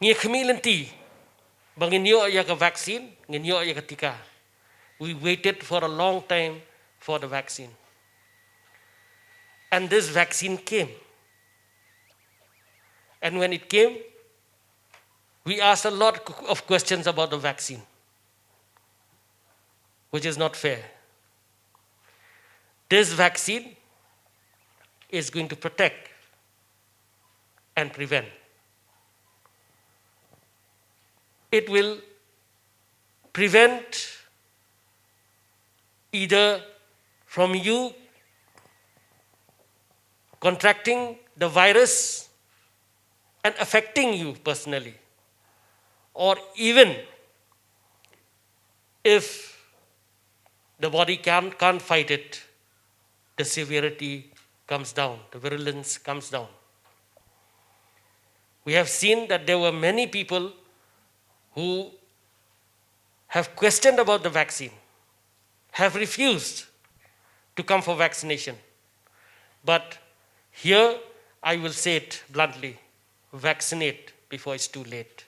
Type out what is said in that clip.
Ngia khamilanti banginyo ya ka vaccine, nginyo ya ka tika. We waited for a long time for the vaccine. And this vaccine came. And when it came, we asked a lot of questions about the vaccine, which is not fair. This vaccine is going to protect and prevent. It will prevent either from you contracting the virus and affecting you personally, or even if the body can't fight it, the severity comes down, the virulence comes down. We have seen that there were many people who have questioned about the vaccine, have refused to come for vaccination. But here I will say it bluntly, vaccinate before it's too late.